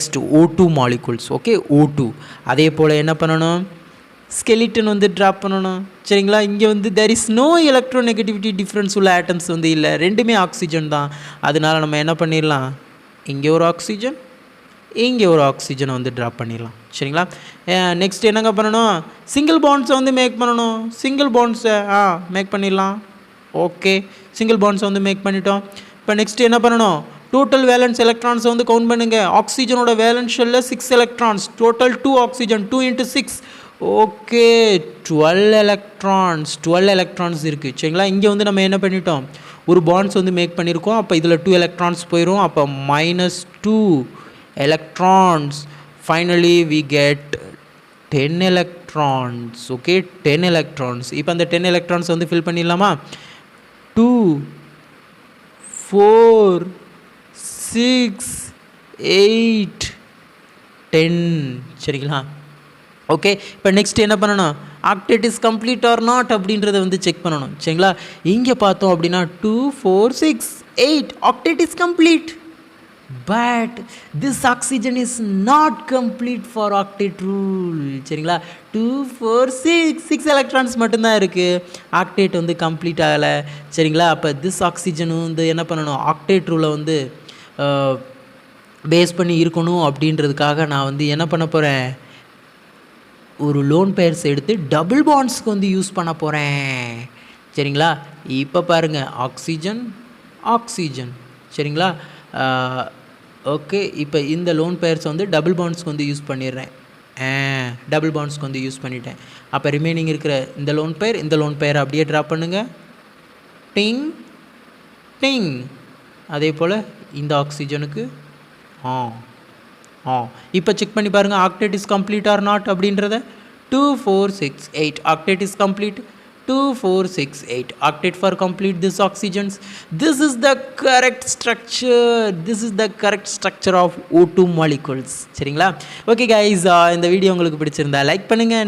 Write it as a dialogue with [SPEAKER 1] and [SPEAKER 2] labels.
[SPEAKER 1] next O2 molecules. Okay, O2 அதே போல் என்ன பண்ணணும், ஸ்கெலிட்டன் வந்து ட்ராப் பண்ணணும். சரிங்களா, இங்கே வந்து there is no electronegativity difference உள்ள ஆட்டம்ஸ் வந்து இல்லை, ரெண்டுமே ஆக்சிஜன் தான். அதனால நம்ம என்ன பண்ணிடலாம், இங்கே ஒரு ஆக்சிஜன் இங்கே ஒரு ஆக்சிஜனை வந்து ட்ராப் பண்ணிடலாம். சரிங்களா, நெக்ஸ்ட் என்னங்க பண்ணணும், சிங்கிள் பாண்ட்ஸை வந்து மேக் பண்ணணும். சிங்கிள் பாண்ட்ஸை மேக் பண்ணிடலாம். ஓகே, சிங்கிள் பாண்ட்ஸை வந்து மேக் பண்ணிட்டோம். இப்போ நெக்ஸ்ட் என்ன பண்ணணும், டோட்டல் வேலன்ஸ் எலக்ட்ரான்ஸை வந்து கவுண்ட் பண்ணுங்கள். ஆக்சிஜனோட வேலன்ஸ் ஷெல்லில் 6 electrons, total 2 oxygen, 2 × 6. Okay, 12 electrons இருக்குது. சரிங்களா, இங்கே வந்து நம்ம என்ன பண்ணிட்டோம், ஒரு பாண்ட்ஸ் வந்து மேக் பண்ணியிருக்கோம். அப்போ இதில் 2 எலக்ட்ரான்ஸ் போயிடும். அப்போ -2 electrons. Finally we get 10 electrons. Okay, 10 electrons. இப்போ அந்த 10 electrons வந்து ஃபில் பண்ணிடலாமா, 2 4 6 8 10. சரிங்களா, ஓகே. இப்போ நெக்ஸ்ட் என்ன பண்ணணும், octet is complete or not அப்படின்றத வந்து செக் பண்ணணும். சரிங்களா, இங்கே பார்த்தோம் அப்படின்னா 2 4 6 8 octet is complete. But this oxygen is not complete for octet rule. சரிங்களா, 2 4 6 எலக்ட்ரான்ஸ் மட்டும்தான் இருக்குது, ஆக்டேட் வந்து கம்ப்ளீட் ஆகலை. சரிங்களா, அப்போ திஸ் ஆக்சிஜனும் வந்து என்ன பண்ணணும், ஆக்டேட் ரூலை வந்து பேஸ் பண்ணி இருக்கணும். அப்படின்றதுக்காக நான் வந்து என்ன பண்ண போகிறேன், ஒரு லோன் பேர்ஸ் எடுத்து டபுள் பாண்ட்ஸ்க்கு வந்து யூஸ் பண்ண போகிறேன். சரிங்களா, இப்போ பாருங்கள், ஆக்சிஜன் ஆக்சிஜன். சரிங்களா, ஓகே. இப்போ இந்த லோன் பேர்ஸ் வந்து டபுள் பாண்ட்ஸ்க்கு வந்து யூஸ் பண்ணிடுறேன். டபுள் பாண்ட்ஸ்க்கு வந்து யூஸ் பண்ணிட்டேன். அப்போ ரிமைனிங் இருக்கிற இந்த லோன் பேர் அப்படியே ட்ராப் பண்ணுங்கள். டிங் டிங். அதே போல் இந்த ஆக்சிஜனுக்கு இப்போ செக் பண்ணி பாருங்கள், octet is complete or not அப்படின்றத. 2 4 6 8 octet is complete. 2 4 6 8 octet for complete this oxygens. This is the correct structure of O2 molecules. சரிங்களா, ஓகே கைஸ், இந்த வீடியோ உங்களுக்கு பிடிச்சிருந்தா லைக் பண்ணுங்கள்.